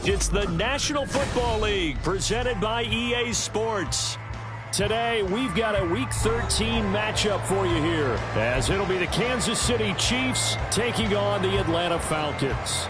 It's the National Football League presented by EA Sports. Today, we've got a Week 13 matchup for you here, as it'll be the Kansas City Chiefs taking on the Atlanta Falcons.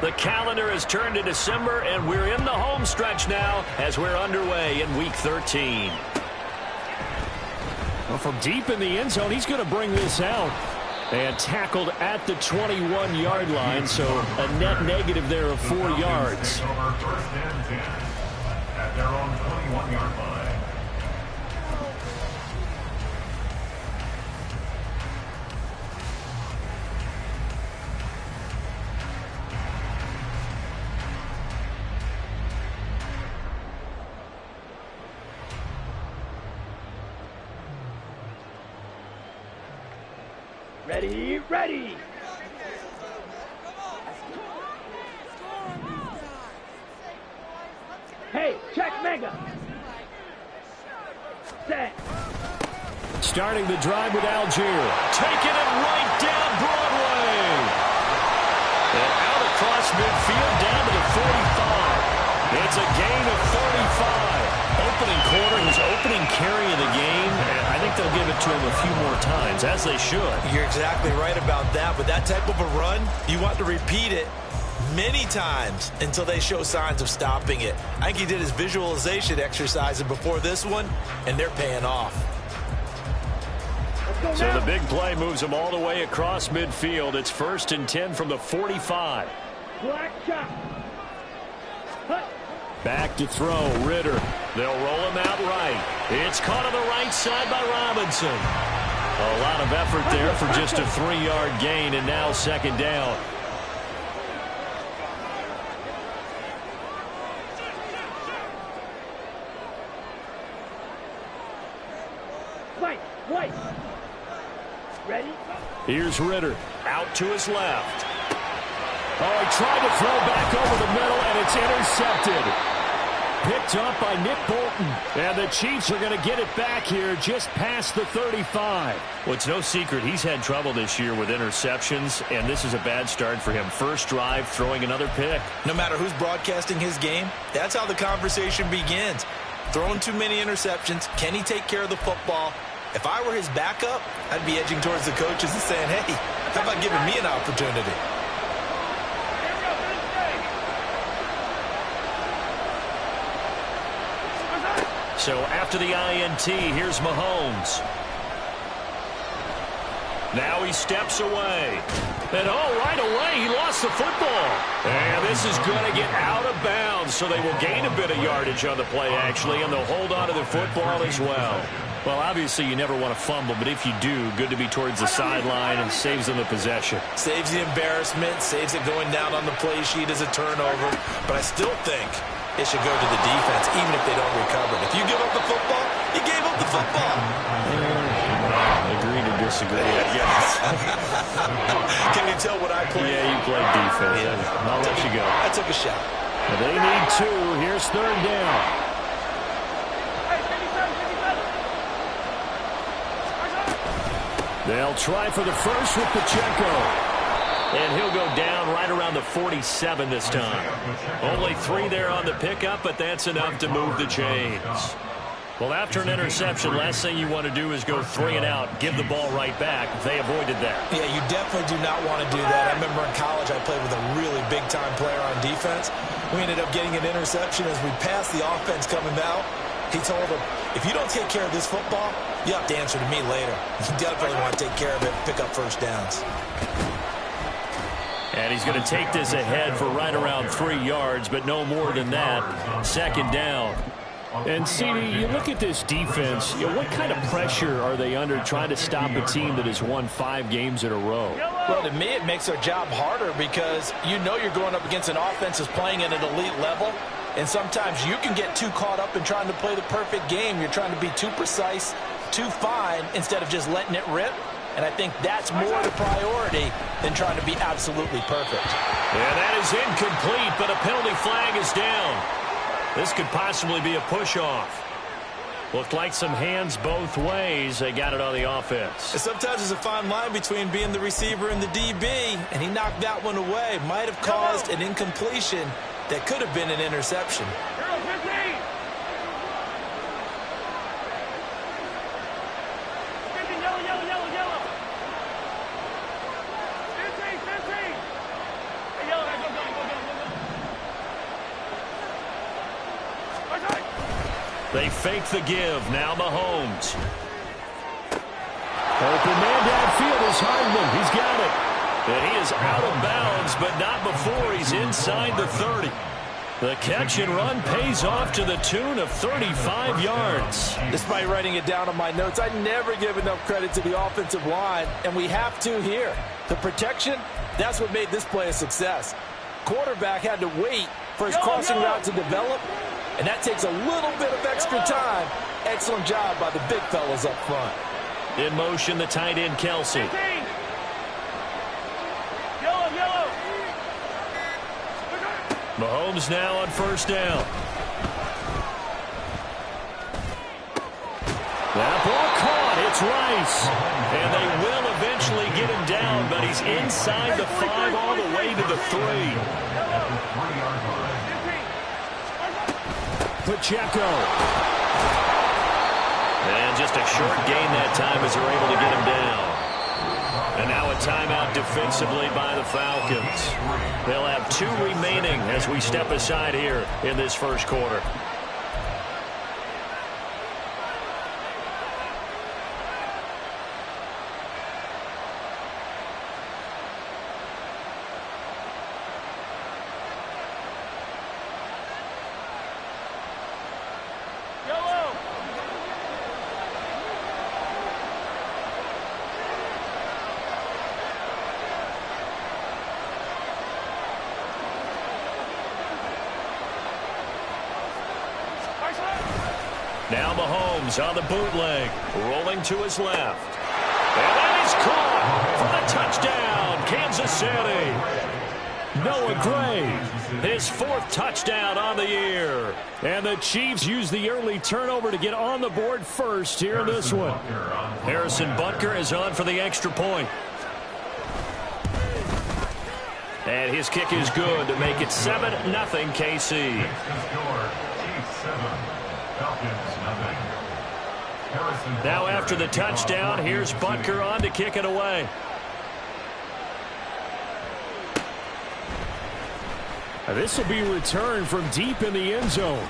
The calendar has turned to December, and we're in the home stretch now as we're underway in Week 13. Well, from deep in the end zone, he's going to bring this out. And tackled at the 21-yard line, so a net negative there of 4 yards. First and 10 at their own 21-yard line. Ready. Hey, check mega. Set. Starting the drive with Algier. Taking it right down Broadway. And out across midfield down to the 45. It's a gain of 35. Opening quarter, his opening carry of the game, and I think they'll give it to him a few more times, as they should. You're exactly right about that. With that type of a run, you want to repeat it many times until they show signs of stopping it. I think he did his visualization exercise before this one, and they're paying off. So the big play moves him all the way across midfield. It's 1st and 10 from the 45. Black shot. Back to throw, Ritter. They'll roll him out right. It's caught on the right side by Robinson. A lot of effort there for just a 3-yard gain, and now 2nd down. Wait. Ready? Here's Ritter. Out to his left. Oh, he tried to throw back over the middle, and it's intercepted. Picked up by Nick Bolton. And the Chiefs are going to get it back here just past the 35. Well, it's no secret he's had trouble this year with interceptions, and this is a bad start for him. First drive, throwing another pick. No matter who's broadcasting his game, that's how the conversation begins. Throwing too many interceptions. Can he take care of the football? If I were his backup, I'd be edging towards the coaches and saying, hey, how about giving me an opportunity? So after the INT, here's Mahomes. Now he steps away. And right away, he lost the football. And this is going to get out of bounds, so they will gain a bit of yardage on the play, actually, and they'll hold on to the football as well. Well, obviously, you never want to fumble, but if you do, good to be towards the sideline and saves them the possession. Saves the embarrassment, saves it going down on the play sheet as a turnover. But I still think it should go to the defense, even if they don't recover it. If you give up the football, you gave up the football. Agree to disagree, I guess. Can you tell what I played? Yeah, you played defense. Yeah. I'll let you go. I took a shot. They need 2. Here's 3rd down. They'll try for the first with Pacheco. And he'll go down right around the 47 this time. Only 3 there on the pickup, but that's enough to move the chains. Well, after an interception, last thing you want to do is go 3 and out, give the ball right back. They avoided that. Yeah, you definitely do not want to do that. I remember in college I played with a really big-time player on defense. We ended up getting an interception as we passed the offense coming out. He told him, if you don't take care of this football, you have to answer to me later. You definitely want to take care of it, pick up first downs. And he's going to take this ahead for right around 3 yards, but no more than that. 2nd down. And, CD, you look at this defense, what kind of pressure are they under trying to stop a team that has won 5 games in a row? Well, to me, it makes their job harder because you know you're going up against an offense that's playing at an elite level. And sometimes you can get too caught up in trying to play the perfect game. You're trying to be too precise, too fine, instead of just letting it rip. And I think that's more the priority than trying to be absolutely perfect. And that is incomplete, but a penalty flag is down. This could possibly be a push-off. Looked like some hands both ways. They got it on the offense. And sometimes there's a fine line between being the receiver and the DB, and he knocked that one away. Might have caused an incompletion that could have been an interception. They fake the give. Now Mahomes. Open man downfield is Hardman. He's got it. And he is out of bounds, but not before he's inside the 30. The catch and run pays off to the tune of 35 yards. Despite writing it down on my notes, I never give enough credit to the offensive line, and we have to here. The protection, that's what made this play a success. Quarterback had to wait for his crossing route to develop, and that takes a little bit of extra time. Excellent job by the big fellas up front. In motion, the tight end, Kelsey. Mahomes now on first down. That ball caught. It's Rice. And they will eventually get him down, but he's inside the 5 all the way to the 3. Pacheco. And just a short gain that time as they're able to get him down. And now a timeout defensively by the Falcons. They'll have 2 remaining as we step aside here in this first quarter. Now Mahomes on the bootleg, rolling to his left. And that is caught for the touchdown, Kansas City. Noah Gray, his 4th touchdown on the year. And the Chiefs use the early turnover to get on the board first here in this one. Harrison Butker is on for the extra point. And his kick is good to make it 7-0 KC. Now after the touchdown, here's Butker on to kick it away. This will be returned from deep in the end zone.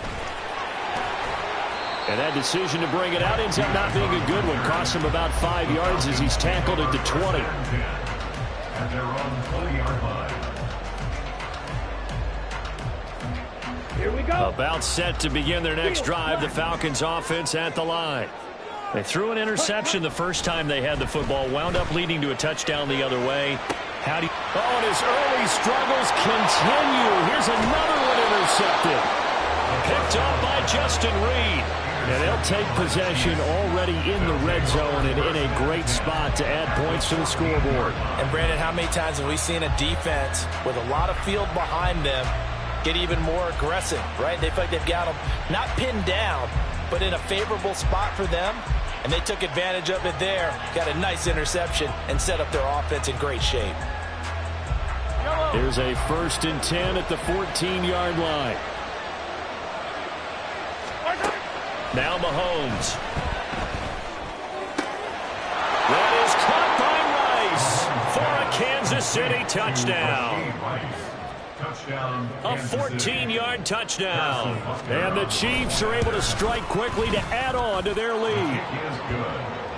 And that decision to bring it out ends up not being a good one. Cost him about 5 yards as he's tackled at the 20. At their own 20-yard line. Here we go. About set to begin their next drive. The Falcons offense at the line. They threw an interception the first time they had the football. Wound up leading to a touchdown the other way. And his early struggles continue. Here's another one intercepted. Picked up by Justin Reed. And they'll take possession already in the red zone and in a great spot to add points to the scoreboard. And Brandon, how many times have we seen a defense with a lot of field behind them get even more aggressive, right? They feel like they've got them not pinned down, but in a favorable spot for them. And they took advantage of it there. Got a nice interception and set up their offense in great shape. Here's a 1st and 10 at the 14-yard line. Now Mahomes. That is caught by Rice for a Kansas City touchdown. A 14-yard touchdown. And the Chiefs are able to strike quickly to add on to their lead.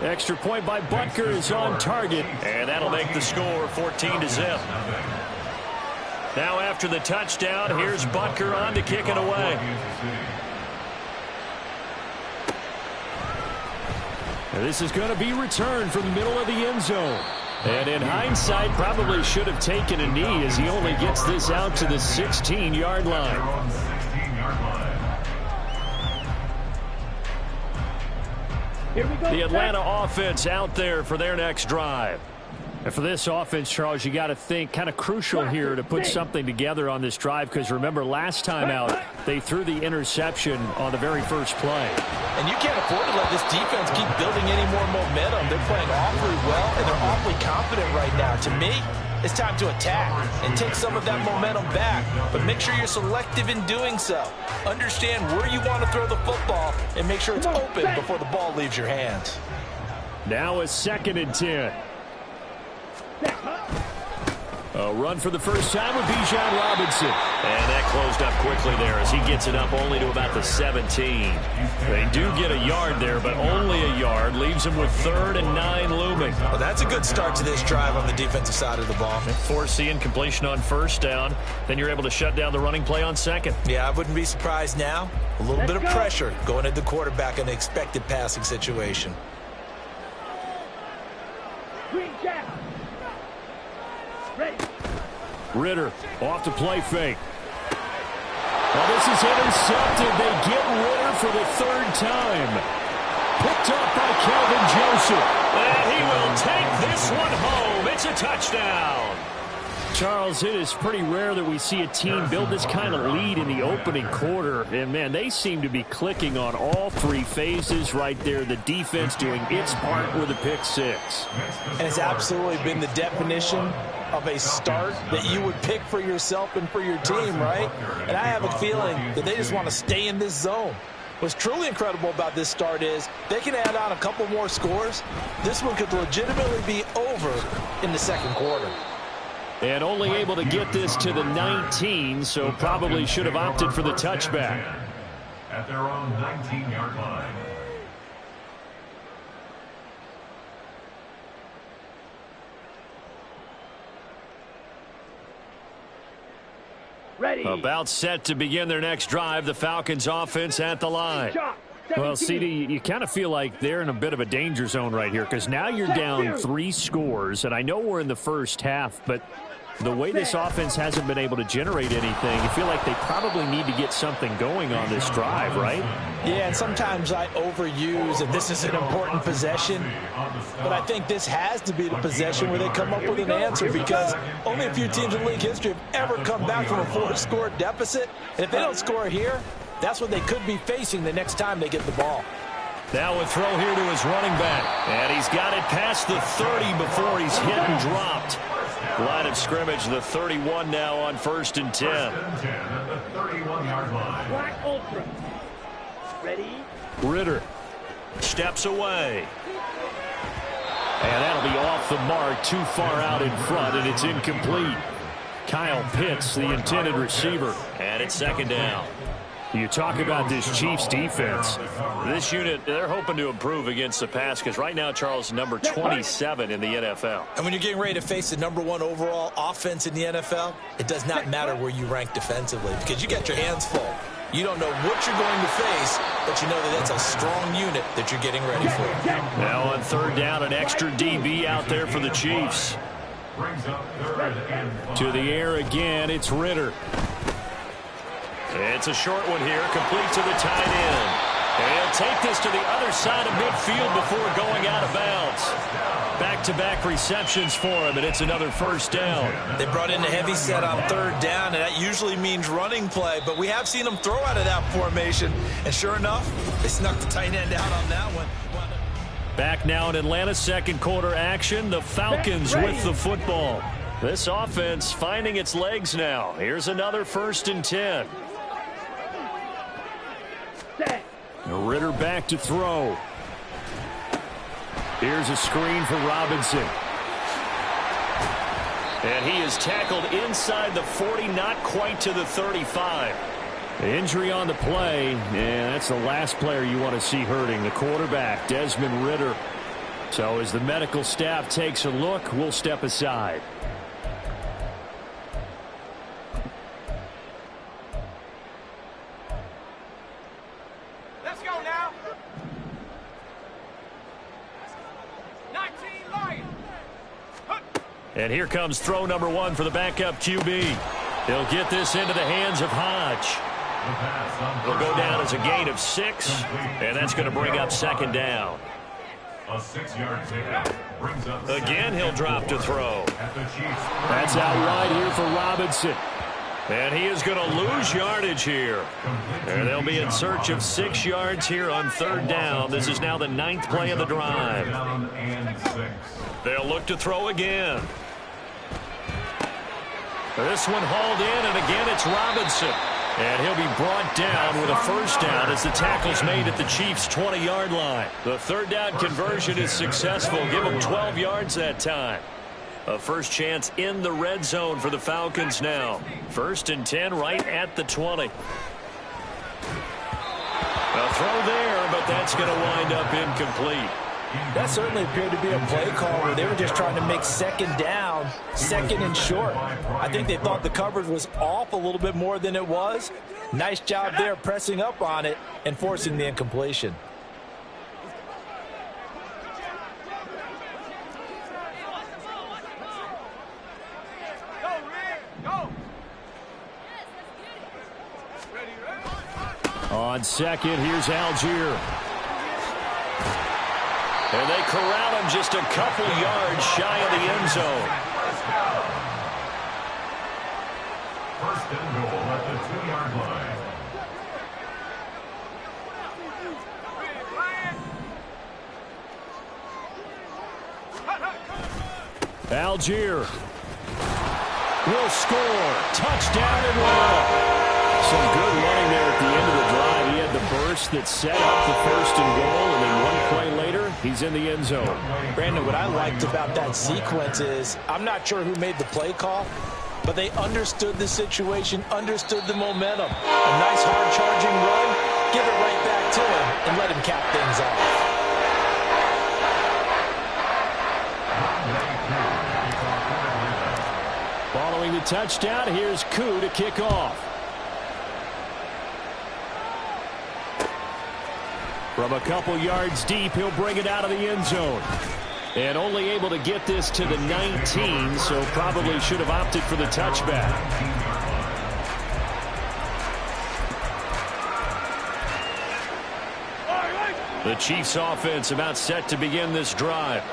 Extra point by Butker is on target. And that'll make the score 14-0. Now after the touchdown, here's Butker on to kick it away. And this is going to be returned from the middle of the end zone. And in hindsight, probably should have taken a knee as he only gets this out to the 16-yard line. Here we go. The Atlanta offense out there for their next drive. And for this offense, Charles, you got to think kind of crucial here to put something together on this drive, because remember last time out they threw the interception on the very first play. And you can't afford to let this defense keep building any more momentum. They're playing awfully well, and they're awfully confident right now. To me, it's time to attack and take some of that momentum back, but make sure you're selective in doing so. Understand where you want to throw the football and make sure it's open before the ball leaves your hands. Now a 2nd and 10. A run for the first time with Bijan Robinson. And that closed up quickly there as he gets it up only to about the 17. They do get a yard there, but only a yard. Leaves them with 3rd and 9 looming. Well, that's a good start to this drive on the defensive side of the ball. Force the incompletion on 1st down. Then you're able to shut down the running play on 2nd. Yeah, I wouldn't be surprised now. A little bit of pressure going at the quarterback in the expected passing situation. Green Jack. Ready. Ritter off the play fake. Well, this is intercepted. They get Ritter for the 3rd time. Picked up by Kelvin Joseph. And he will take this one home. It's a touchdown. Charles, it is pretty rare that we see a team build this kind of lead in the opening quarter. And, man, they seem to be clicking on all 3 phases right there. The defense doing its part with a pick 6. And it's absolutely been the definition of a start that you would pick for yourself and for your team, right? And I have a feeling that they just want to stay in this zone. What's truly incredible about this start is they can add on a couple more scores. This one could legitimately be over in the 2nd quarter. And only able to get this to the 19, so probably should have opted for the touchback. At their own 19-yard line. Ready. About set to begin their next drive, the Falcons offense at the line. Well, CD, you kind of feel like they're in a bit of a danger zone right here, because now you're down 3 scores, and I know we're in the first half, but the way this offense hasn't been able to generate anything, you feel like they probably need to get something going on this drive, right? Yeah, and sometimes I overuse that this is an important possession, but I think this has to be the possession where they come up with an answer, because only a few teams in league history have ever come back from a 4-score deficit, and if they don't score here, that's what they could be facing the next time they get the ball. Now a throw here to his running back, and he's got it past the 30 before he's hit and dropped. Line of scrimmage, the 31 now on 1st and 10. 1st and 10 at the 31-yard line. Black Ultra. Ready. Ritter steps away. And that'll be off the mark, too far out in front, and it's incomplete. Kyle Pitts, the intended receiver, and it's 2nd down. You talk about this Chiefs defense. This unit, they're hoping to improve against the pass, because right now, Charles, number 27 in the NFL. And when you're getting ready to face the number 1 overall offense in the NFL, it does not matter where you rank defensively, because you got your hands full. You don't know what you're going to face, but you know that that's a strong unit that you're getting ready for. Now on 3rd down, an extra DB out there for the Chiefs. Brings up 3rd and 5. To the air again, it's Ritter. It's a short one here, complete to the tight end. And he'll take this to the other side of midfield before going out of bounds. Back-to-back receptions for him, and it's another 1st down. They brought in a heavy set on 3rd down, and that usually means running play, but we have seen them throw out of that formation. And sure enough, they snuck the tight end out on that one. Back now in Atlanta, 2nd quarter action. The Falcons with the football. This offense finding its legs now. Here's another 1st and 10. Ritter back to throw. Here's a screen for Robinson. And he is tackled inside the 40, not quite to the 35. Injury on the play, and that's the last player you want to see hurting, the quarterback, Desmond Ritter. So as the medical staff takes a look, we'll step aside. Let's go now. 19 Lions. And here comes throw number 1 for the backup QB. He'll get this into the hands of Hodge. It'll go down as a gain of 6, and that's going to bring up 2nd down. A 6-yard pickup brings up Again, he'll drop to throw. at the Chiefs. That's out wide here for Robinson. And he is going to lose yardage here. And they'll be in search of 6 yards here on 3rd down. This is now the 9th play of the drive. They'll look to throw again. This one hauled in, and again it's Robinson. And he'll be brought down with a 1st down as the tackle's made at the Chiefs' 20-yard line. The 3rd down conversion is successful. Give them 12 yards that time. A first chance in the red zone for the Falcons now. 1st and 10 right at the 20. A throw there, but that's going to wind up incomplete. That certainly appeared to be a play call where they were just trying to make 2nd down, 2nd and short. I think they thought the coverage was off a little bit more than it was. Nice job there pressing up on it and forcing the incompletion. On 2nd, here's Algier. And they corral him just a couple yards shy of the end zone. 1st and goal at the 2-yard line. Algier will score. Touchdown and one. Some good running there at the end of the drive. He had the burst that set up the 1st and goal, and then one play later, he's in the end zone. Brandon, what I liked about that sequence is I'm not sure who made the play call, but they understood the situation, understood the momentum. A nice hard-charging run, give it right back to him, and let him cap things off. Following the touchdown, here's Koo to kick off. From a couple yards deep, he'll bring it out of the end zone. And only able to get this to the 19, so probably should have opted for the touchback. The Chiefs offense about set to begin this drive.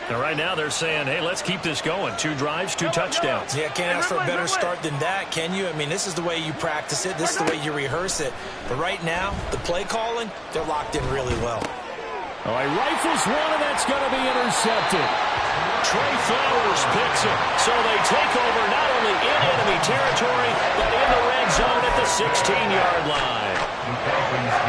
And right now they're saying, hey, let's keep this going. 2 drives, 2 touchdowns. Yeah, can't ask for a better start than that, can you? I mean, this is the way you practice it. This is the way you rehearse it. But right now, the play calling, they're locked in really well. All right, rifles one, and that's going to be intercepted. Trey Flowers picks it. So they take over not only in enemy territory, but in the red zone at the 16-yard line.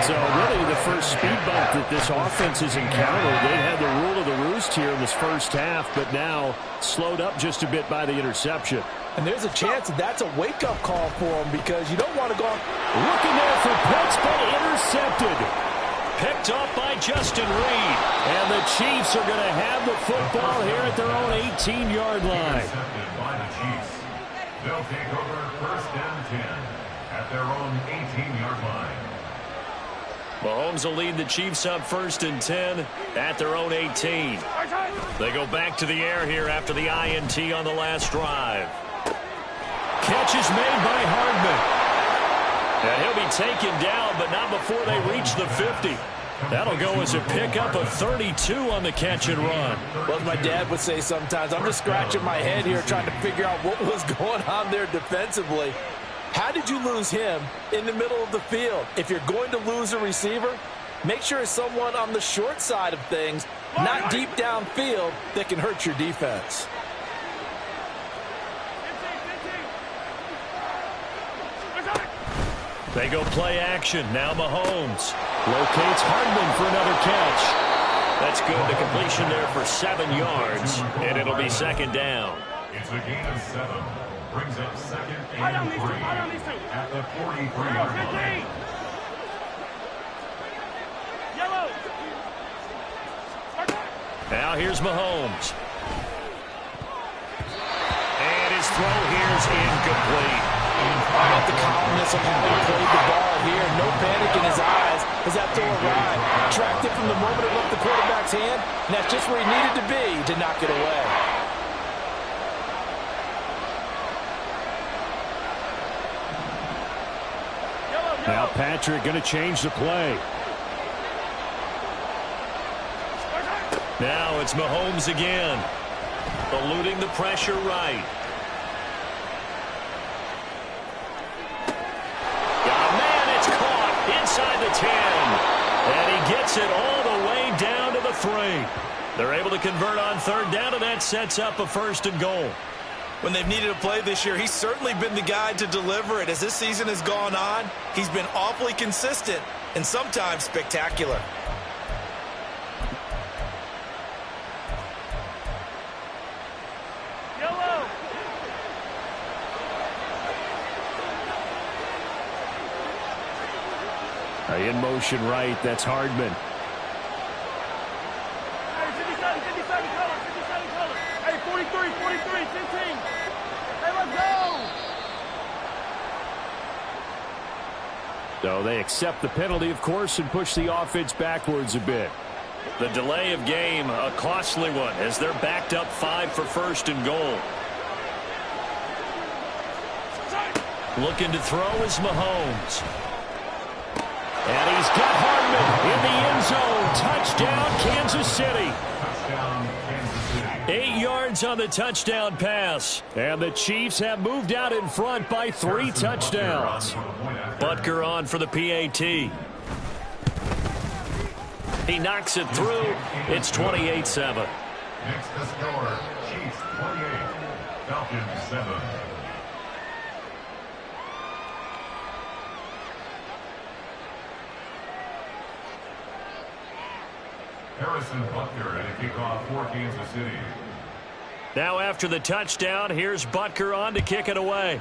So really the first speed bump that this offense has encountered. They had the rule of the roost here in this first half, but now slowed up just a bit by the interception. And there's a chance that that's a wake-up call for them because you don't want to go looking there for Pitts, but intercepted. Picked up by Justin Reed. And the Chiefs are going to have the football here at their own 18-yard line. Intercepted by the Chiefs. They'll take over 1st and 10 at their own 18-yard line. Mahomes will lead the Chiefs up 1st and 10 at their own 18. They go back to the air here after the INT on the last drive. Catch is made by Hardman. And he'll be taken down, but not before they reach the 50. That'll go as a pickup of 32 on the catch and run. Well, as my dad would say sometimes, I'm just scratching my head here trying to figure out what was going on there defensively. How did you lose him in the middle of the field? If you're going to lose a receiver, make sure it's someone on the short side of things, not deep downfield, that can hurt your defense. They go play action. Now Mahomes locates Hardman for another catch. That's good. The completion there for 7 yards, and it'll be 2nd down. It's a gain of 7. Brings up 2nd and 3 at the 43-yard line. Now here's Mahomes. And his throw here's incomplete. How about the calmness of how he played the ball here? No panic in his eyes as that throw arrived. Tracked it from the moment it left the quarterback's hand, and that's just where he needed to be to knock it away. Now Patrick going to change the play. Now it's Mahomes again. Eluding the pressure right. It's caught inside the 10. And he gets it all the way down to the 3. They're able to convert on third down, and that sets up a 1st and goal. When they've needed a play this year, he's certainly been the guy to deliver it. As this season has gone on, he's been awfully consistent and sometimes spectacular. In motion right, that's Hardman. Hey, 57 color. Hey, 43, 15. Hey, let's go. So they accept the penalty, of course, and push the offense backwards a bit. The delay of game, a costly one, as they're backed up 5 for 1st and goal. Looking to throw is Mahomes. And he's got Hardman in the end zone. Touchdown, Kansas City. 8 yards on the touchdown pass. And the Chiefs have moved out in front by 3 touchdowns. Butker on for the PAT. He knocks it through. It's 28-7. Next to score, Chiefs 28, Falcons 7. Harrison Butker at a kickoff for Kansas City. Now after the touchdown, here's Butker on to kick it away.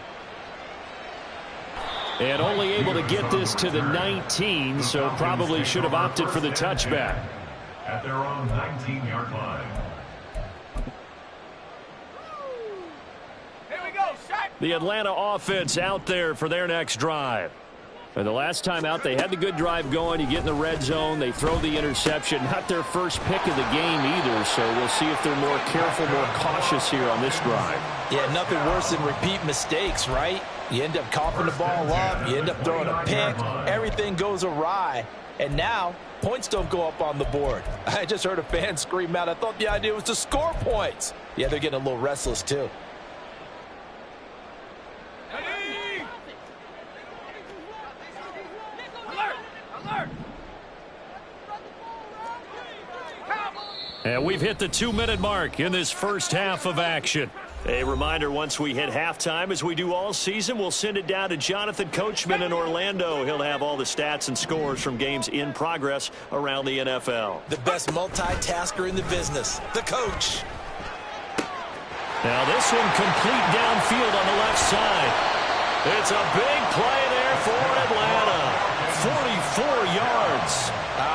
And only able to get this to the 19, so probably should have opted for the touchback. At their own 19-yard line. Here we go, shot. The Atlanta offense out there for their next drive. And the last time out, they had the good drive going. You get in the red zone, they throw the interception. Not their first pick of the game either, so we'll see if they're more careful, more cautious here on this drive. Yeah, nothing worse than repeat mistakes, right? You end up coughing the ball up, you end up throwing a pick, everything goes awry. And now, points don't go up on the board. I just heard a fan scream out, I thought the idea was to score points. Yeah, they're getting a little restless too. And we've hit the 2-minute mark in this first half of action. A reminder, once we hit halftime, as we do all season, we'll send it down to Jonathan Coachman in Orlando. He'll have all the stats and scores from games in progress around the NFL. The best multitasker in the business, the coach. Now this one complete downfield on the left side. It's a big play there for Atlanta. 44 yards.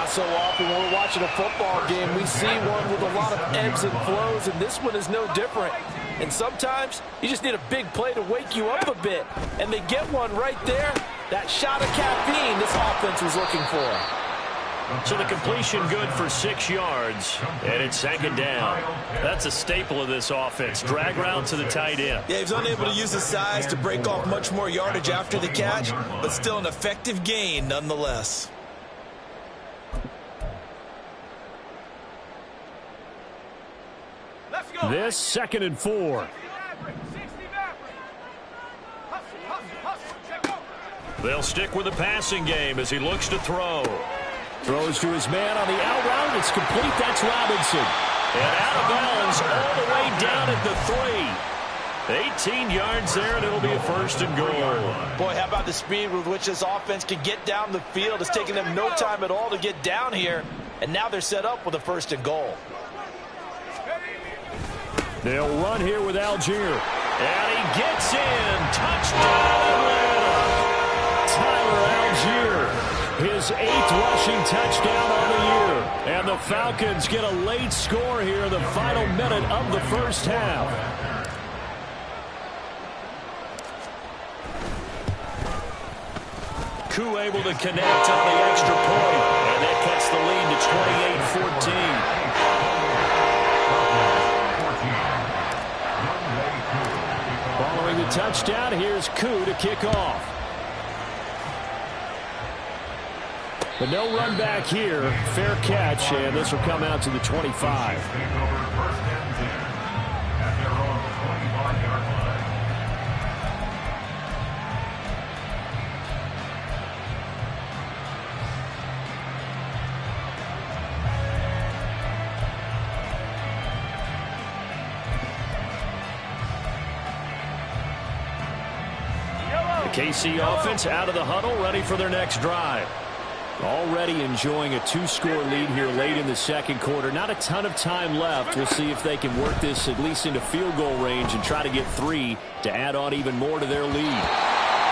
So often when we're watching a football game, we see one with a lot of ebbs and flows, and this one is no different. And sometimes you just need a big play to wake you up a bit. And they get one right there. That shot of caffeine this offense was looking for. So the completion good for 6 yards, and it's 2nd down. That's a staple of this offense. Drag route to the tight end. Yeah, he was unable to use his size to break off much more yardage after the catch, but still an effective gain nonetheless. This 2nd and 4. They'll stick with the passing game as he looks to throw. Throws to his man on the out route. It's complete. That's Robinson. And out of bounds all the way down at the 3. 18 yards there, and it'll be a 1st and goal. Boy, how about the speed with which this offense can get down the field? It's taken them no time at all to get down here, and now they're set up with a 1st and goal. They'll run here with Algier. And he gets in. Touchdown, Atlanta. Tyler Algier, his 8th rushing touchdown on the year. And the Falcons get a late score here in the final minute of the first half. Koo able to connect on the extra point. And that cuts the lead to 28-14. Following the touchdown, here's Koo to kick off. But no run back here. Fair catch, and this will come out to the 25. Take over first and 10 at their own 25-yard line. The KC offense out of the huddle, ready for their next drive. Already enjoying a 2-score lead here late in the second quarter. Not a ton of time left. We'll see if they can work this at least into field goal range and try to get 3 to add on even more to their lead.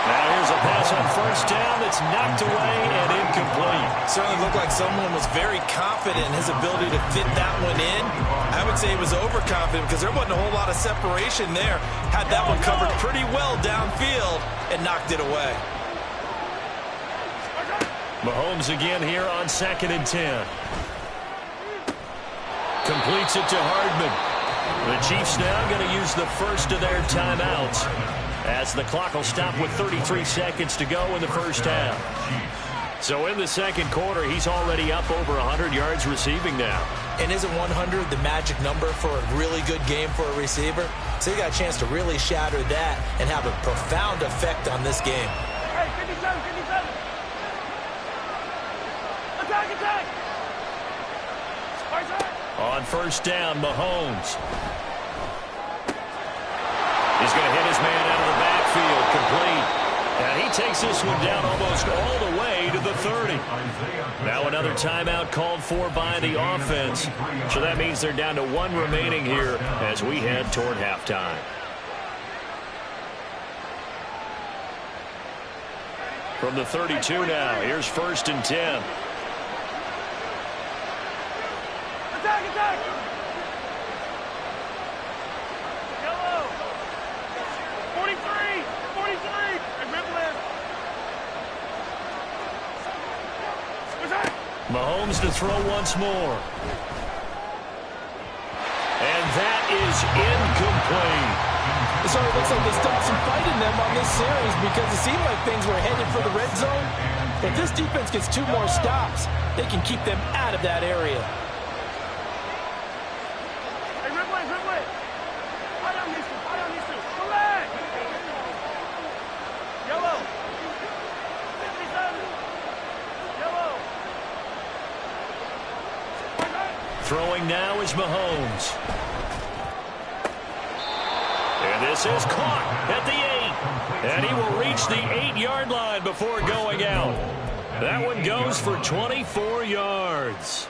Now here's a pass on first down that's knocked away and incomplete. Certainly looked like someone was very confident in his ability to fit that one in. I would say he was overconfident because there wasn't a whole lot of separation there. Had that one covered pretty well downfield and knocked it away. Mahomes again here on 2nd and 10. Completes it to Hardman. The Chiefs now going to use the first of their timeouts as the clock will stop with 33 seconds to go in the first half. So in the second quarter, he's already up over 100 yards receiving now. And isn't 100 the magic number for a really good game for a receiver? So he got a chance to really shatter that and have a profound effect on this game. Hey, 57, 57. Attack, attack. On first down, Mahomes. He's going to hit his man out of the backfield, complete. And he takes this one down almost all the way to the 30. Now another timeout called for by the offense. So that means they're down to 1 remaining here as we head toward halftime. From the 32 now, here's 1st and 10. Attack, attack. Yellow. 43, 43. And Ripley. Mahomes to throw once more. And that is incomplete. So it looks like they stopped some fight in them on this series because it seemed like things were headed for the red zone. If this defense gets 2 more stops, they can keep them out of that area. Hey, Ripley, Ripley. I don't need to. I don't need to. Come back. Yellow. 57. Yellow. Throwing now is Mahomes. And this is caught at the 8. And he will reach the 8-yard line before going out. That one goes for 24 yards.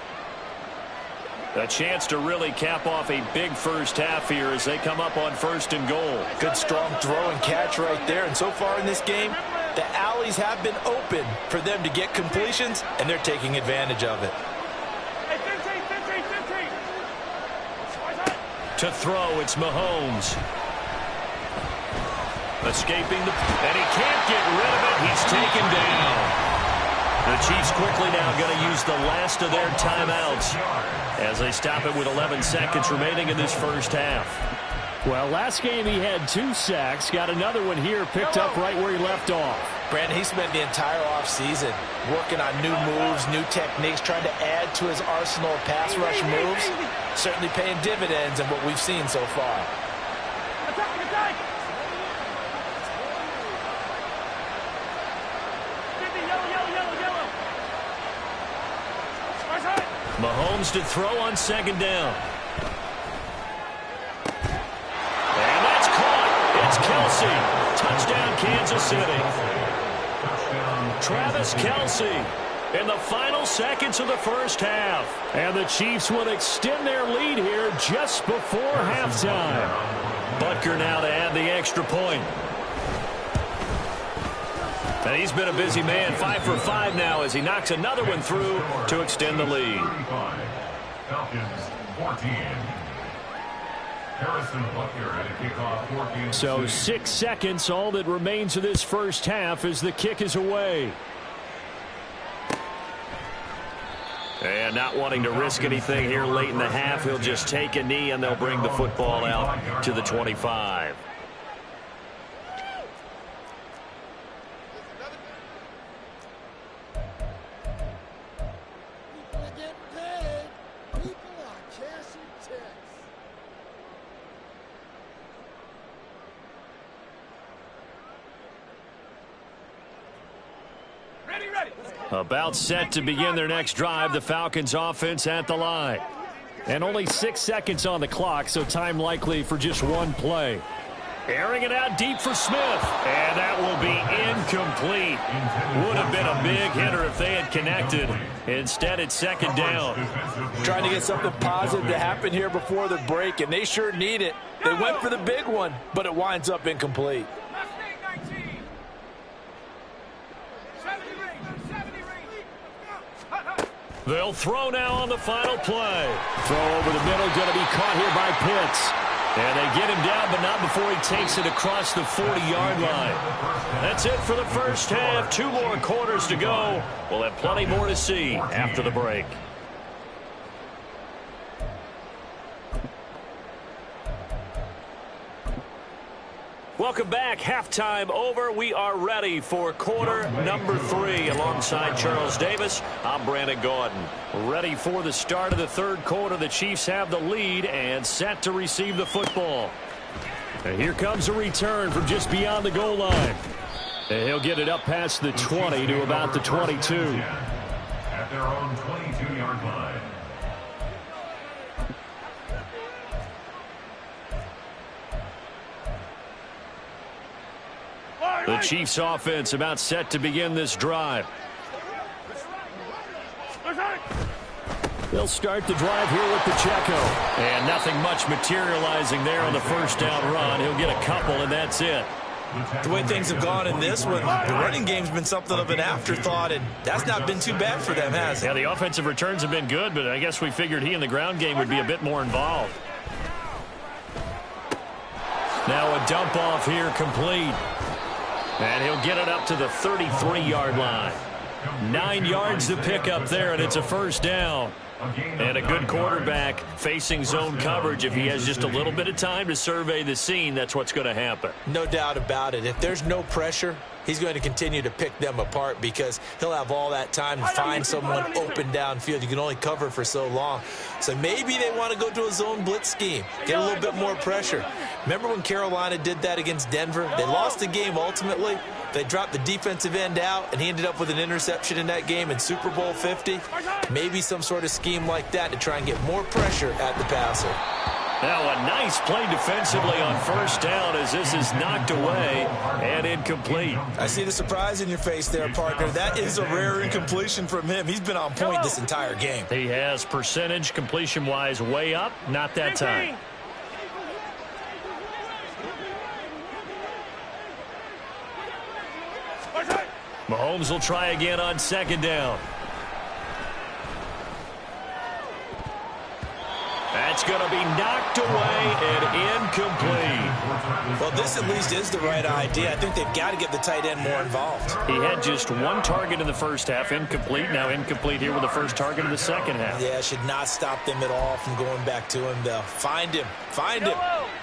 A chance to really cap off a big first half here as they come up on 1st and goal. Good strong throw and catch right there. And so far in this game, the alleys have been open for them to get completions, and they're taking advantage of it. Hey, 15, 15, 15. To throw, it's Mahomes. Escaping the... And he can't get rid of it. He's taken down. The Chiefs quickly now going to use the last of their timeouts as they stop it with 11 seconds remaining in this first half. Well, last game he had 2 sacks. Got another one here picked up right where he left off. Brandon, he spent the entire offseason working on new moves, new techniques, trying to add to his arsenal of pass rush moves. Certainly paying dividends in what we've seen so far. Attack, attack. 50, yellow, yellow, yellow, yellow. Mahomes to throw on 2nd down. And that's caught. It's Kelce. Touchdown, Kansas City. Travis Kelce in the final seconds of the first half. And the Chiefs will extend their lead here just before halftime. Butker now to add the extra point. And he's been a busy man, 5 for 5 now as he knocks another one through to extend the lead. Falcons 14. Harrison Butker at a kickoff 14. So 6 seconds, all that remains of this first half as the kick is away. And not wanting to risk anything here late in the half, he'll just take a knee and they'll bring the football out to the 25. About set to begin their next drive, the Falcons offense at the line. And only 6 seconds on the clock, so time likely for just one play. Airing it out deep for Smith. And that will be incomplete. Would have been a big hitter if they had connected. Instead, it's second down. Trying to get something positive to happen here before the break, and they sure need it. They went for the big one, but it winds up incomplete. They'll throw now on the final play. Throw over the middle, going to be caught here by Pitts. And they get him down, but not before he takes it across the 40-yard line. That's it for the first half. 2 more quarters to go. We'll have plenty more to see after the break. Welcome back. Halftime over. We are ready for quarter number 3. Alongside Charles Davis, I'm Brandon Gordon. Ready for the start of the third quarter. The Chiefs have the lead and set to receive the football. And here comes a return from just beyond the goal line. And he'll get it up past the 20 to about the 22. At their own 22-yard line. The Chiefs offense about set to begin this drive. They'll start the drive here with Pacheco. And nothing much materializing there on the first down run. He'll get a couple, and that's it. The way things have gone in this one, the running game's been something of an afterthought, and that's not been too bad for them, has it? Yeah, the offensive returns have been good, but I guess we figured he in the ground game would be a bit more involved. Now a dump off here complete. And he'll get it up to the 33-yard line. 9 yards to pick up there, and it's a first down. And a good quarterback facing zone coverage. If he has just a little bit of time to survey the scene, that's what's going to happen. No doubt about it. If there's no pressure, he's going to continue to pick them apart because he'll have all that time to find someone open downfield. You can only cover for so long. So maybe they want to go to a zone blitz scheme, get a little bit more pressure. Remember when Carolina did that against Denver? They lost the game ultimately. They dropped the defensive end out, and he ended up with an interception in that game in Super Bowl 50. Maybe some sort of scheme like that to try and get more pressure at the passer. Now a nice play defensively on first down as this is knocked away and incomplete. I see the surprise in your face there, partner. That is a rare incompletion from him. He's been on point this entire game. He has percentage completion-wise way up, not that time. Mahomes will try again on second down. That's going to be knocked away and incomplete. Well, this at least is the right idea. I think they've got to get the tight end more involved. He had just 1 target in the first half, incomplete. Now incomplete here with the first target in the second half. Yeah, should not stop them at all from going back to him. They'll find him. Find him.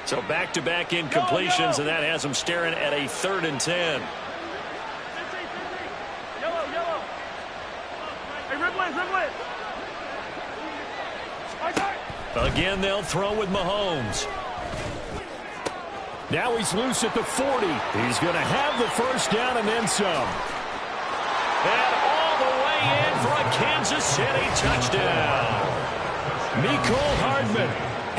So back-to-back incompletions, and that has him staring at a 3rd and 10. Again, they'll throw with Mahomes. Now he's loose at the 40. He's going to have the first down and then some. And all the way in for a Kansas City touchdown. Mecole Hardman,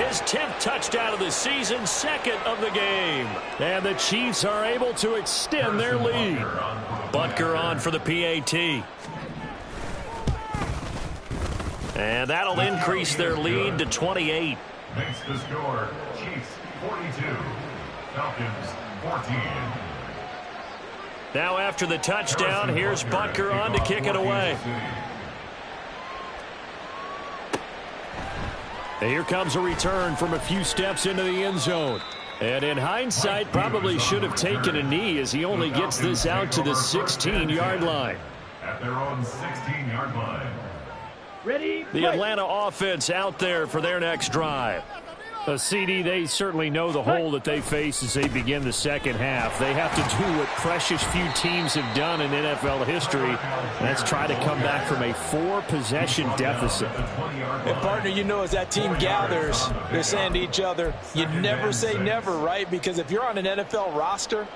his 10th touchdown of the season, 2nd of the game. And the Chiefs are able to extend their lead. Butker on for the PAT. And that'll increase their lead to 28. Makes the score Chiefs 42, Falcons 14. Now after the touchdown, here's Butker on to kick it away. And here comes a return from a few steps into the end zone. And in hindsight, probably should have taken a knee as he only gets this out to the 16-yard line. At their own 16-yard line. Ready? The Atlanta offense out there for their next drive. CD, they certainly know the hole that they face as they begin the second half. They have to do what precious few teams have done in NFL history. That's try to come back from a 4-possession deficit. And, partner, you know as that team gathers, they're saying to each other, you never say never, right? Because if you're on an NFL roster,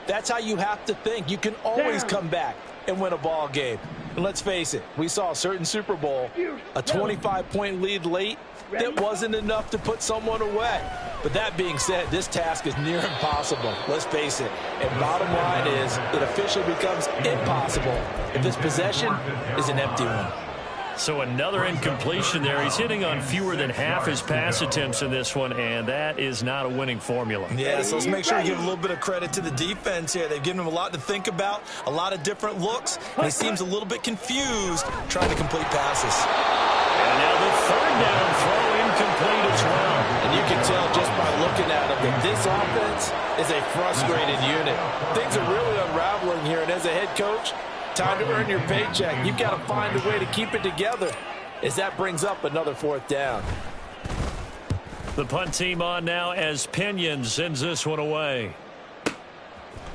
that's how you have to think. You can always come back and win a ball game. And let's face it, we saw a certain Super Bowl, a 25-point lead late that wasn't enough to put someone away. But that being said, this task is near impossible. Let's face it. And bottom line is, it officially becomes impossible if this possession is an empty one. So another incompletion there. He's hitting on fewer than half his pass attempts in this one, and that is not a winning formula. Yeah, so let's make sure we give a little bit of credit to the defense here. They've given him a lot to think about, a lot of different looks, and he seems a little bit confused trying to complete passes. And now the third down throw incomplete as well. And you can tell just by looking at him that this offense is a frustrated unit. Things are really unraveling here, and as a head coach, time to earn your paycheck. You've got to find a way to keep it together as that brings up another fourth down. The punt team on now as Pinion sends this one away.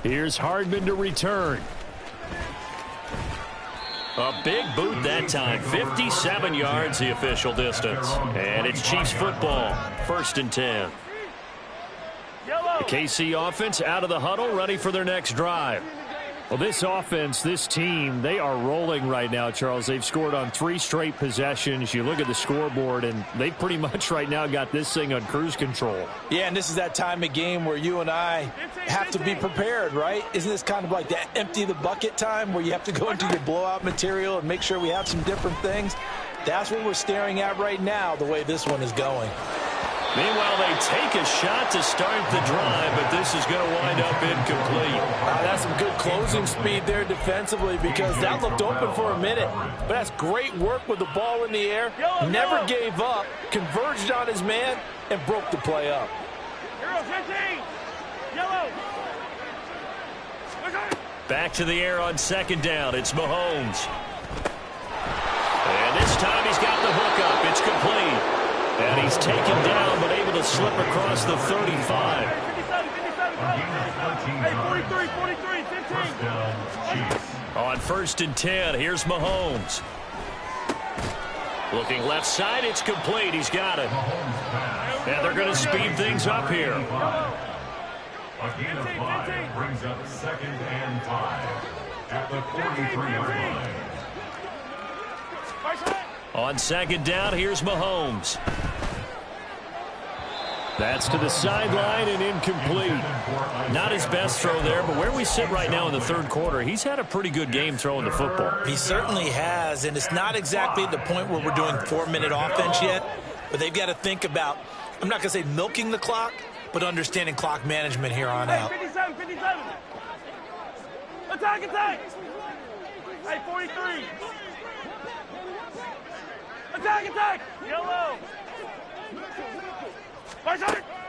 Here's Hardman to return. A big boot that time. 57 yards the official distance. And it's Chiefs football. 1st and 10. The KC offense out of the huddle, ready for their next drive. Well, this offense, this team, they are rolling right now, Charles. They've scored on 3 straight possessions. You look at the scoreboard, and they pretty much right now got this thing on cruise control. Yeah, and this is that time of game where you and I have to be prepared, right? Isn't this kind of like that empty the bucket time where you have to go into your blowout material and make sure we have some different things? That's what we're staring at right now, the way this one is going. Meanwhile, they take a shot to start the drive, but this is going to wind up incomplete. That's some good closing speed there defensively because that looked open for a minute. But that's great work with the ball in the air. Never gave up, converged on his man, and broke the play up. Back to the air on 2nd down. It's Mahomes. And this time he's got the hook up. It's complete. And he's taken down, but able to slip across the 35. Hey, 43, 15. On 1st and 10, here's Mahomes. Looking left side, it's complete. He's got it. And they're going to speed things up here. A gain of 5 brings up 2nd and 5 at the 43-yard line. On 2nd down, here's Mahomes. That's to the sideline and incomplete. Not his best throw there, but where we sit right now in the 3rd quarter, he's had a pretty good game throwing the football. He certainly has, and it's not exactly at the point where we're doing 4-minute offense yet, but they've got to think about, I'm not going to say milking the clock, but understanding clock management here on out. 57. Attack. Hey, 43. Attack. Yellow.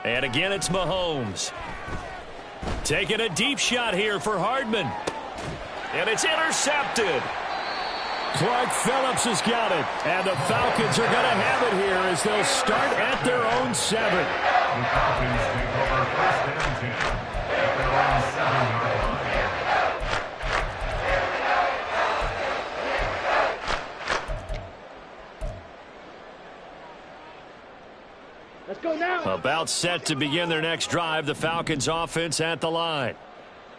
And again, it's Mahomes. Taking a deep shot here for Hardman. And it's intercepted. Clark Phillips has got it. And the Falcons are going to have it here as they'll start at their own 7. The Falcons take over 1st and 10 at their own 7-yard line. Let's go now. About set to begin their next drive. The Falcons offense at the line.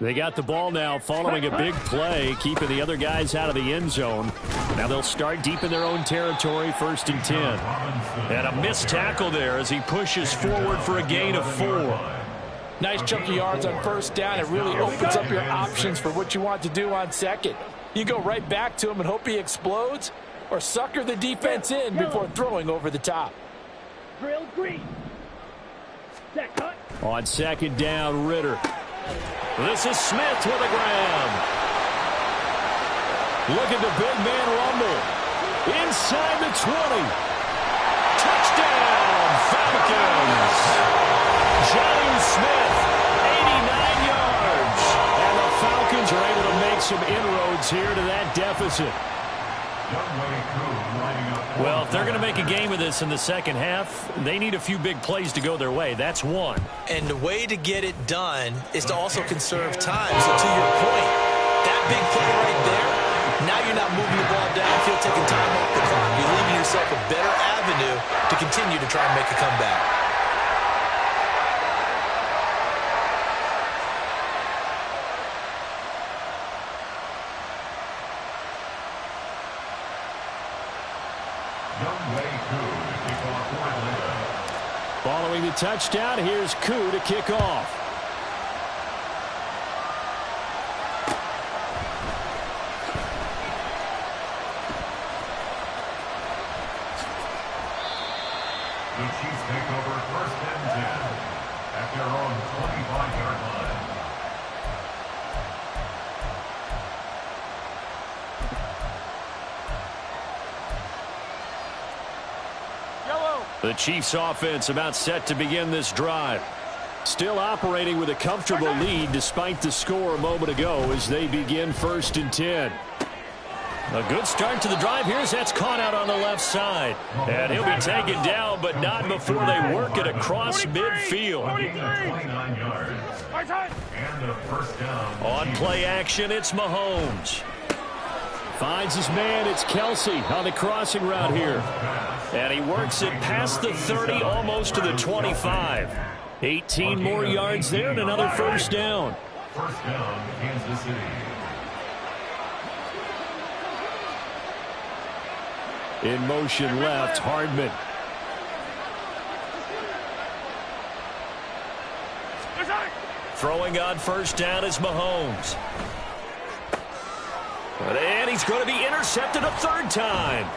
They got the ball now following a big play, keeping the other guys out of the end zone. Now they'll start deep in their own territory, 1st and 10. And a missed tackle there as he pushes forward for a gain of 4. Nice chunky yards on 1st down. It really opens up your options for what you want to do on 2nd. You go right back to him and hope he explodes, or sucker the defense in before throwing over the top. Drill green. Set cut. On 2nd down, Ritter. This is Smith with a grab. Look at the big man rumble. Inside the 20. Touchdown, Falcons. Johnny Smith, 89 yards. And the Falcons are able to make some inroads here to that deficit. Well, if they're going to make a game of this in the 2nd half, they need a few big plays to go their way. That's one. And the way to get it done is to also conserve time. So to your point, that big play right there, now you're not moving the ball downfield, taking time off the clock. You're leaving yourself a better avenue to continue to try and make a comeback. Koo to kick off for Atlanta. Following the touchdown, here's Koo to kick off. The Chiefs take over 1st and 10 at their own 25-yard line. The Chiefs offense about set to begin this drive. Still operating with a comfortable lead despite the score a moment ago as they begin 1st and 10. A good start to the drive here as that's caught out on the left side. And he'll be taken down, but not before they work it across midfield. 29 yards. And a 1st down. On play action, it's Mahomes. Finds his man, it's Kelsey on the crossing route here. And he works it past the 30, almost to the 25. 18 more yards there and another 1st down. 1st down, Kansas City. In motion left, Hardman. Throwing on 1st down is Mahomes. And he's going to be intercepted a 3rd time.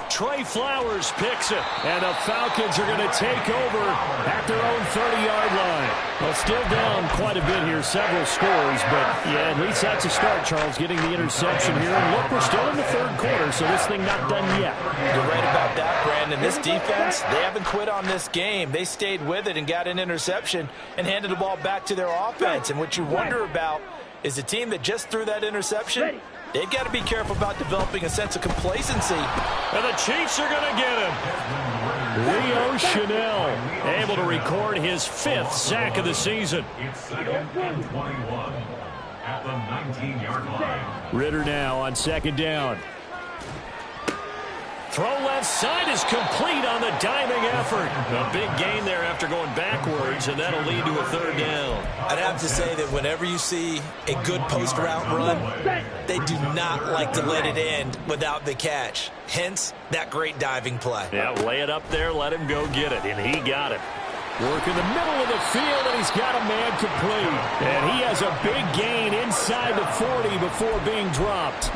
Trey Flowers picks it, and the Falcons are going to take over at their own 30-yard line. Well, still down quite a bit here, several scores, but yeah, at least that's a start, Charles, getting the interception here. And look, we're still in the 3rd quarter, so this thing not done yet. You're right about that, Brandon. This defense, they haven't quit on this game. They stayed with it and got an interception and handed the ball back to their offense. And what you wonder about is the team that just threw that interception, they've got to be careful about developing a sense of complacency. And the Chiefs are going to get him. Leo Chanel able to record his 5th sack of the season. It's 2nd and 21 at the 19-yard line. Ritter now on 2nd down. Throw left side is complete on the diving effort. A big gain there after going backwards, and that'll lead to a 3rd down. I'd have to say that whenever you see a good post route run, they do not like to let it end without the catch. Hence, that great diving play. Yeah, lay it up there, let him go get it, and he got it. Work in the middle of the field, and he's got a man complete. And he has a big gain inside the 40 before being dropped.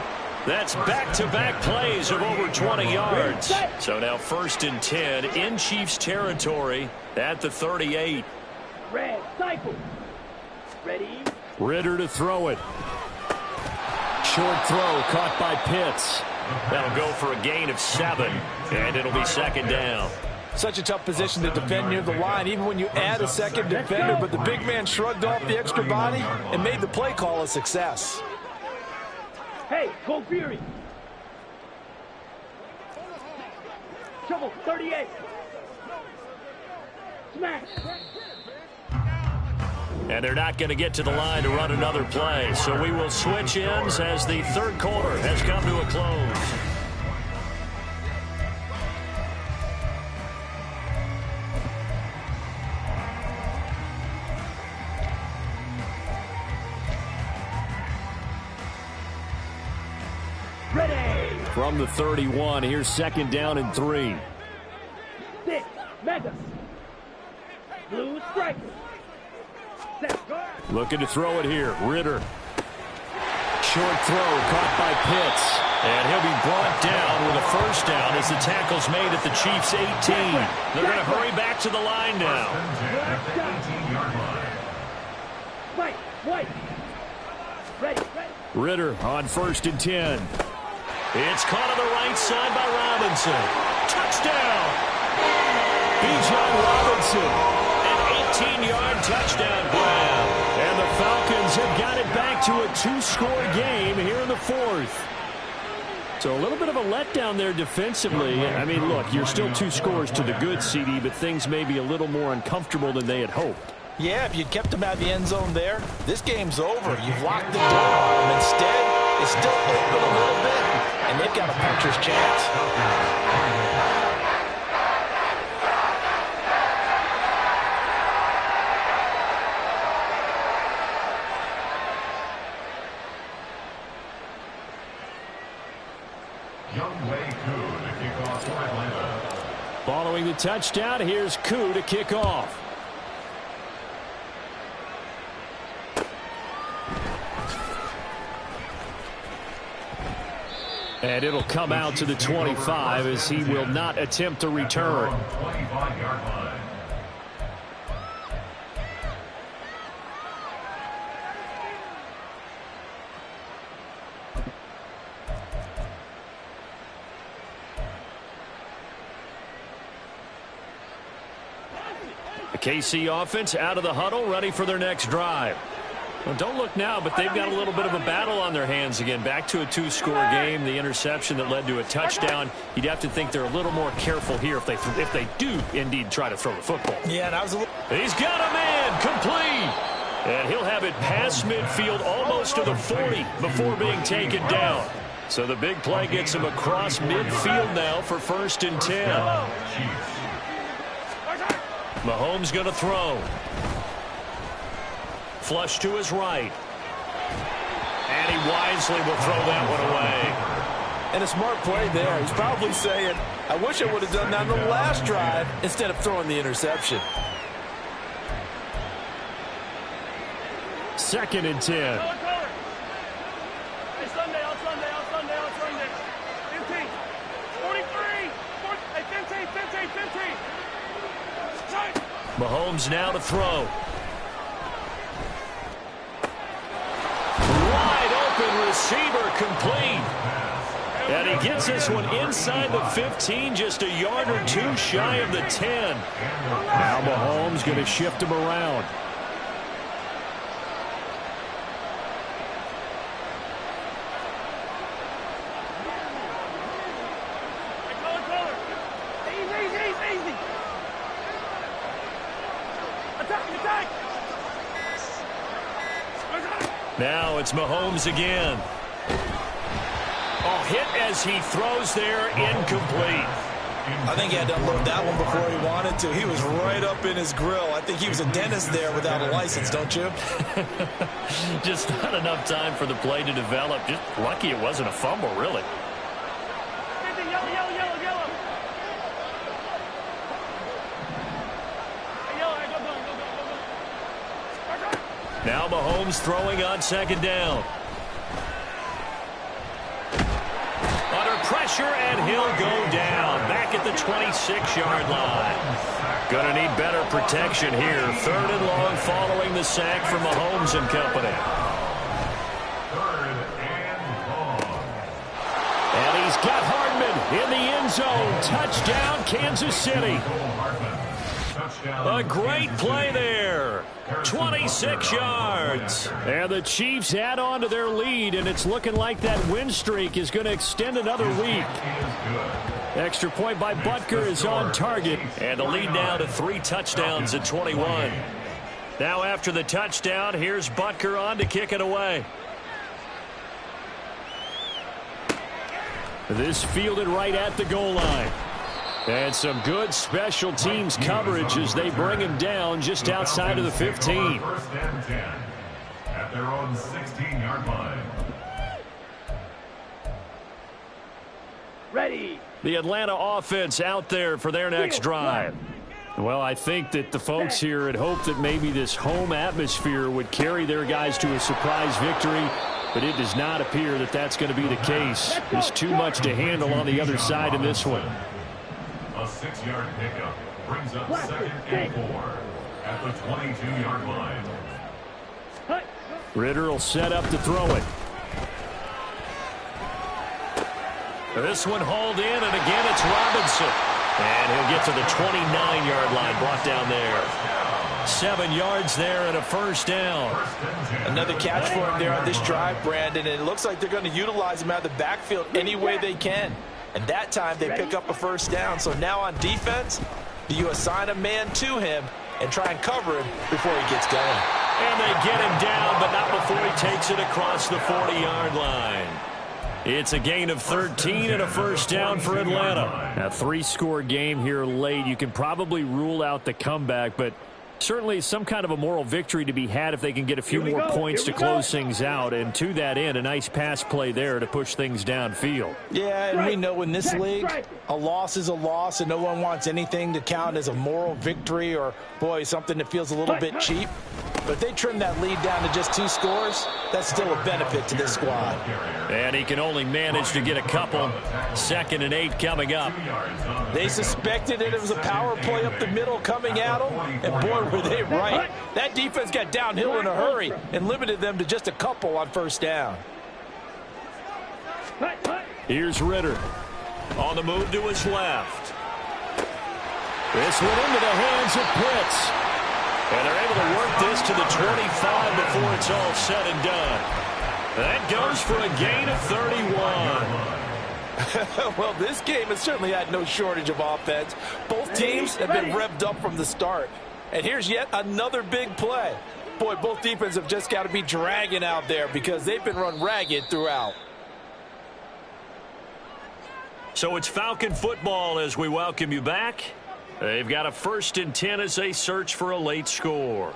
That's back-to-back plays of over 20 yards. So now 1st and 10 in Chiefs territory at the 38. Red, cycle. Ready? Ritter to throw it. Short throw caught by Pitts. That'll go for a gain of 7, and it'll be 2nd down. Such a tough position to defend near the line, even when you add a 2nd defender, but the big man shrugged off the extra body and made the play call a success. Hey, go Fury. Trouble, 38. Smash. And they're not going to get to the line to run another play. So we will switch ends as the 3rd quarter has come to a close. Ready. From the 31, here's 2nd down and 3. 6, Megas. Blue striker. Looking to throw it here. Ritter. Short throw caught by Pitts. And he'll be brought down with a 1st down as the tackle's made at the Chiefs' 18. They're going to hurry back to the line now. At the 18-yard line. White. Ready. Ritter on 1st and 10. It's caught on the right side by Robinson. Touchdown! Bijan Robinson. An 18-yard touchdown grab. And the Falcons have got it back to a 2-score game here in the 4th. So a little bit of a letdown there defensively. I mean, look, you're still 2 scores to the good, CD, but things may be a little more uncomfortable than they had hoped. Yeah, if you'd kept them out of the end zone there, this game's over. You've locked the door on them. Instead, it's still open a little bit, and they've got a puncher's chance. Young Wei Koo to kick off for Atlanta. Following the touchdown, here's Koo to kick off. And it'll come out to the 25 as he will not attempt to return. 25-yard line. The KC offense out of the huddle, ready for their next drive. Well, don't look now, but they've got a little bit of a battle on their hands again. Back to a 2-score game. The interception that led to a touchdown. You'd have to think they're a little more careful here if they do indeed try to throw the football. Yeah, and I was a little... He's got a man, complete. And he'll have it past midfield almost to the 40 before being taken down. So the big play gets him across midfield now for 1st and 10. Mahomes going to throw. Flush to his right. And he wisely will throw that one away. And a smart play there. He's probably saying, I wish I would have done that on the last drive instead of throwing the interception. 2nd and 10. Hey, Sunday, on Sunday, on Sunday, on Sunday. 15, 43, 15, 15, 15. Mahomes now to throw. Receiver complete. And he gets this one inside the 15, just a yard or two shy of the 10. Now Mahomes going to shift him around. Easy. Attack. Now it's Mahomes again. Oh, hit as he throws there, incomplete. I think he had to unload that one before he wanted to. He was right up in his grill. I think he was a dentist there without a license, don't you? Just not enough time for the play to develop. Just lucky it wasn't a fumble, really. Yellow. Now Mahomes throwing on 2nd down. Under pressure, and he'll go down. Back at the 26-yard line. Gonna need better protection here. 3rd and long following the sack from Mahomes and company. 3rd and long. And he's got Hardman in the end zone. Touchdown, Kansas City. A great play there. 26 yards. And the Chiefs add on to their lead, and it's looking like that win streak is going to extend another week. Extra point by Butker is on target, and the lead now to 3 touchdowns at 21. Now after the touchdown, here's Butker on to kick it away. This fielded right at the goal line. And some good special teams coverage as they bring him down just outside of the 15. 1st and 10 at their own 16-yard line. Ready. The Atlanta offense out there for their next drive. Well, I think that the folks here had hoped that maybe this home atmosphere would carry their guys to a surprise victory, but it does not appear that that's going to be the case. There's too much to handle on the other side in this one. A 6-yard pickup brings up 2nd and 4 at the 22-yard line. Ritter will set up to throw it. This one hauled in, and again it's Robinson. And he'll get to the 29-yard line, brought down there. 7 yards there and a 1st down. Another catch for him there on this drive, Brandon, and it looks like they're going to utilize him out of the backfield any way they can. And that time they pick up a 1st down. So now on defense, you assign a man to him and try and cover him before he gets going. And they get him down, but not before he takes it across the 40-yard line. It's a gain of 13 and a 1st down for Atlanta. A 3-score game here late. You can probably rule out the comeback, but Certainly some kind of a moral victory to be had if they can get a few more points to close things out. And to that end, a nice pass play there to push things downfield. Yeah, and we know in this league, a loss is a loss, and no one wants anything to count as a moral victory or, boy, something that feels a little bit cheap. But if they trim that lead down to just 2 scores, that's still a benefit to this squad. And he can only manage to get a couple. 2nd and 8 coming up. They suspected that it was a power play up the middle coming at them, and boy, were they right. That defense got downhill in a hurry and limited them to just a couple on 1st down. Here's Ritter on the move to his left. This went into the hands of Pitts. And they're able to work this to the 25 before it's all said and done. That goes for a gain of 31. Well, this game has certainly had no shortage of offense. Both teams have been revved up from the start. And here's yet another big play. Boy, both defenses have just got to be dragging out there because they've been run ragged throughout. So it's Falcon football as we welcome you back. They've got a 1st and 10 as they search for a late score.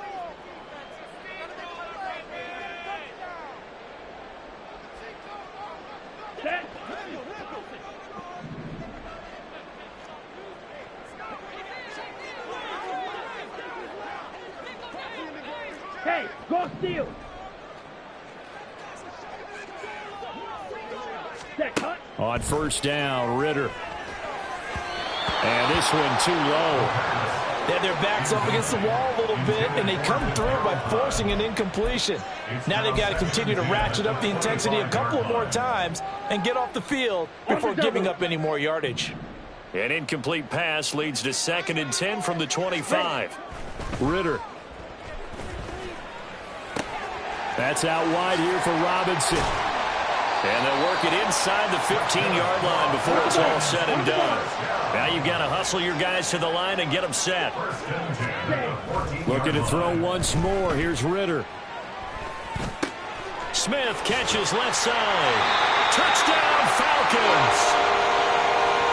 Hey, go steal. On 1st down, Ritter. And this one too low. They have their backs up against the wall a little bit, and they come through by forcing an incompletion. Now they've got to continue to ratchet up the intensity a couple of more times and get off the field before giving up any more yardage. An incomplete pass leads to 2nd and 10 from the 25. Ritter. That's out wide here for Robinson. And they'll work it inside the 15-yard line before it's all said and done. Now you've got to hustle your guys to the line and get them set. Looking to throw once more. Here's Ritter. Smith catches left side. Touchdown, Falcons.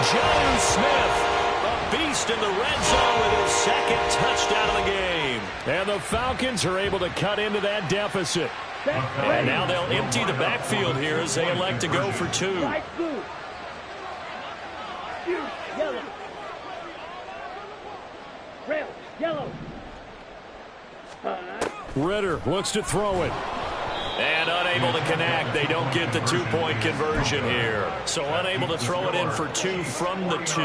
Joe Smith, a beast in the red zone with his 2nd touchdown of the game. And the Falcons are able to cut into that deficit. And now they'll empty the backfield here as they elect to go for 2. Yellow. Red, yellow. Ritter looks to throw it. And unable to connect. They don't get the 2-point conversion here. So unable to throw it in for 2 from the 2.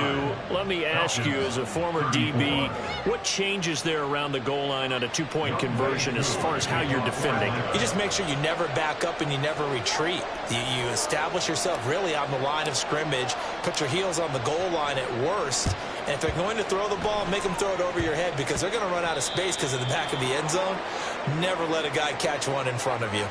Let me ask you, as a former DB, what changes there around the goal line on a 2-point conversion as far as how you're defending? You just make sure you never back up and you never retreat. You establish yourself really on the line of scrimmage, put your heels on the goal line at worst. And if they're going to throw the ball, make them throw it over your head because they're going to run out of space because of the back of the end zone. Never let a guy catch one in front of you.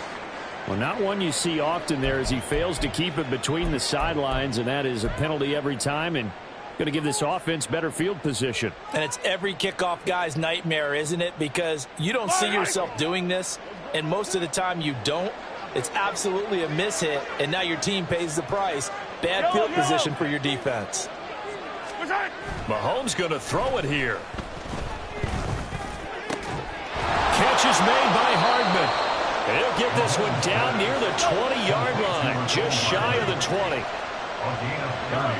Well, not one you see often there as he fails to keep it between the sidelines, and that is a penalty every time and going to give this offense better field position. And it's every kickoff guy's nightmare, isn't it? Because you don't see yourself doing this, and most of the time you don't. It's absolutely a mishit, and now your team pays the price. Bad field position for your defense. Mahomes going to throw it here. Catch is made by Hardman. And he'll get this one down near the 20-yard line, just shy of the 20. A gain of 30.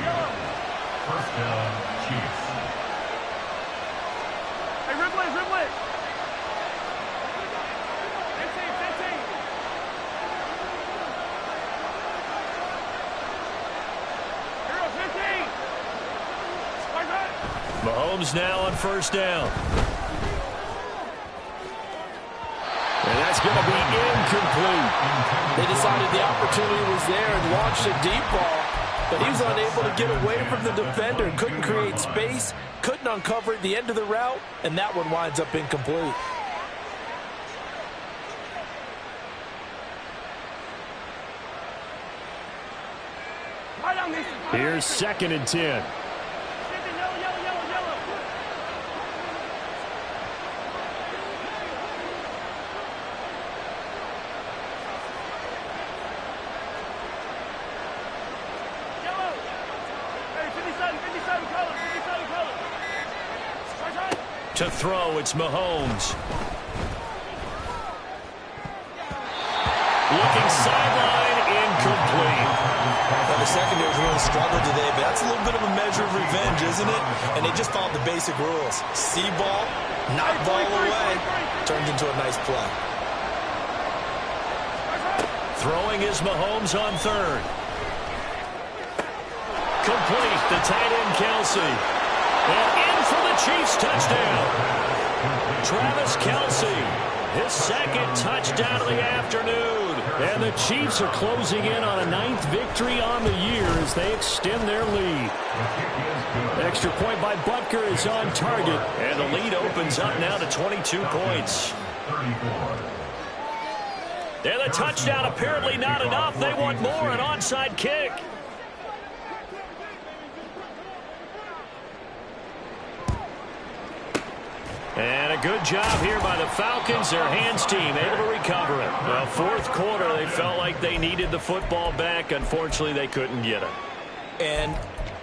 1st down, Chiefs. Hey, Ripley, Ripley. 15. Hero, 15. Mahomes now on 1st down. And that's going to be incomplete. They decided the opportunity was there and launched a deep ball, but he was unable to get away from the defender, couldn't create space, couldn't uncover the end of the route, and that one winds up incomplete. Here's 2nd and 10. To throw, it's Mahomes. Looking sideline, incomplete. Well, the secondary's really struggled today, but that's a little bit of a measure of revenge, isn't it? And they just followed the basic rules. See ball, knock ball away. Turned into a nice play. Throwing is Mahomes on third. Complete, the tight end Kelsey. And in for the Chiefs touchdown. Travis Kelsey, his second touchdown of the afternoon. And the Chiefs are closing in on a 9th victory on the year as they extend their lead. Extra point by Butker is on target. And the lead opens up now to 22 points. And the touchdown apparently not enough. They want more, an onside kick. And a good job here by the Falcons, their hands team, able to recover it. Well, fourth quarter, they felt like they needed the football back. Unfortunately, they couldn't get it. And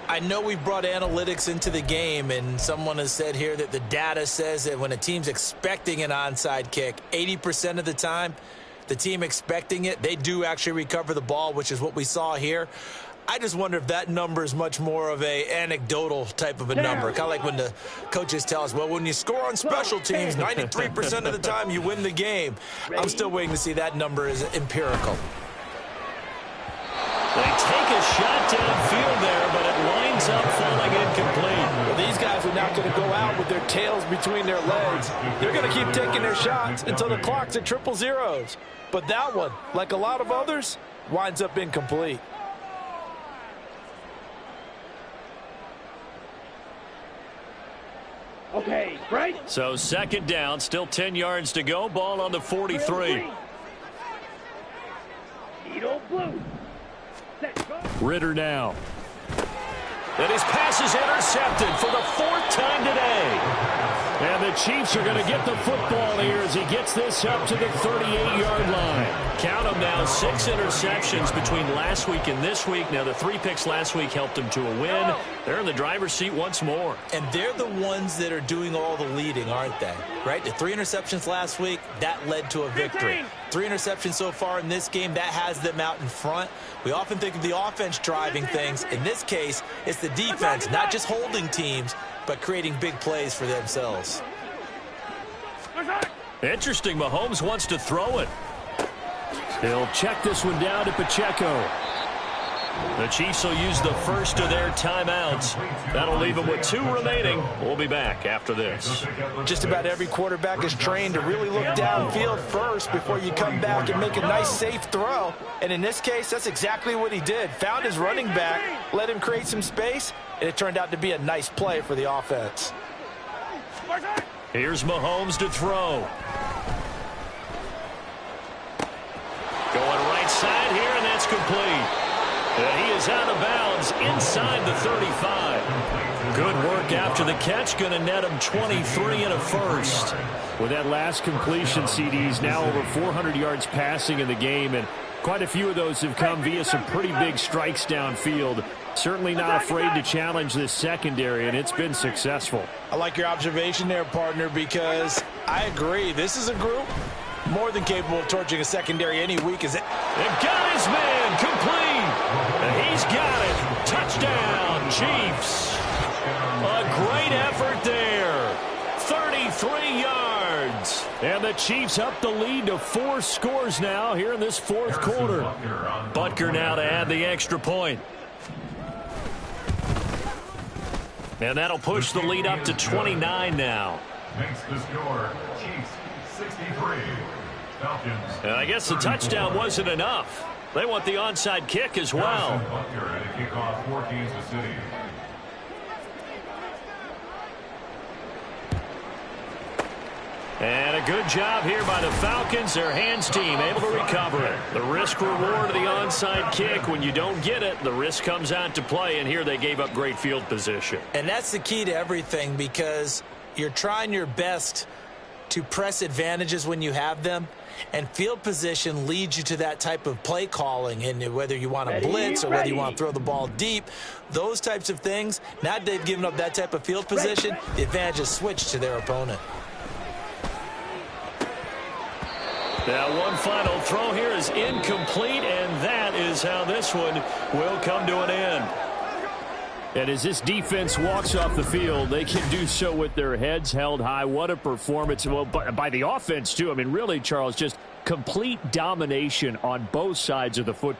I know we brought analytics into the game, and someone has said here that the data says that when a team's expecting an onside kick, 80% of the time, the team expecting it, they do actually recover the ball, which is what we saw here. I just wonder if that number is much more of a anecdotal type of a number. Kind of like when the coaches tell us, well, when you score on special teams, 93% of the time you win the game. I'm still waiting to see that number is empirical. They take a shot downfield there, but it lines up falling incomplete. Well, these guys are not going to go out with their tails between their legs. They're going to keep taking their shots until the clock's at 000. But that one, like a lot of others, winds up incomplete. Okay, right? So second down, still 10 yards to go. Ball on the 43. Needle blue. Set, go. Ritter now. And his pass is intercepted for the 4th time today. And the Chiefs are going to get the football here as he gets this up to the 38-yard line. Count them now, 6 interceptions between last week and this week. Now, the 3 picks last week helped them to a win. They're in the driver's seat once more. And they're the ones that are doing all the leading, aren't they? Right? The 3 interceptions last week, that led to a victory. 3 interceptions so far in this game, that has them out in front. We often think of the offense driving things. In this case, it's the defense, not just holding teams, but creating big plays for themselves. Interesting, Mahomes wants to throw it. He'll check this one down to Pacheco. The Chiefs will use the first of their timeouts. That'll leave them with 2 remaining. We'll be back after this. Just about every quarterback is trained to really look downfield first before you come back and make a nice, safe throw. And in this case, that's exactly what he did. Found his running back, let him create some space, and it turned out to be a nice play for the offense. Here's Mahomes to throw. Going right side here, and that's complete. And he is out of bounds inside the 35. Good work after the catch. Going to net him 23 and a first. With that last completion, CD's now over 400 yards passing in the game, and quite a few of those have come via some pretty big strikes downfield. Certainly not afraid to challenge this secondary, and it's been successful. I like your observation there, partner, because I agree. This is a group more than capable of torching a secondary any week. Is it? And got his man complete. And he's got it. Touchdown, Chiefs. A great effort there. 33 yards. And the Chiefs up the lead to 4 scores now here in this 4th quarter. Butker now to add the extra point. And that'll push the lead up to 29 now. Makes the score Chiefs 63. Falcons. And I guess the touchdown wasn't enough. They want the onside kick as well. Butker at a kickoff for Kansas City. And a good job here by the Falcons. Their hands team able to recover it. The risk reward of the onside kick. When you don't get it, the risk comes out to play. And here they gave up great field position. And that's the key to everything, because you're trying your best to press advantages when you have them, and field position leads you to that type of play calling, and whether you want to blitz or whether you want to throw the ball deep, those types of things. Now that they've given up that type of field position, the advantage is switched to their opponent. Now one final throw here is incomplete, and that is how this one will come to an end. And as this defense walks off the field, they can do so with their heads held high. What a performance. Well, by the offense, too. I mean, really, Charles, just complete domination on both sides of the football.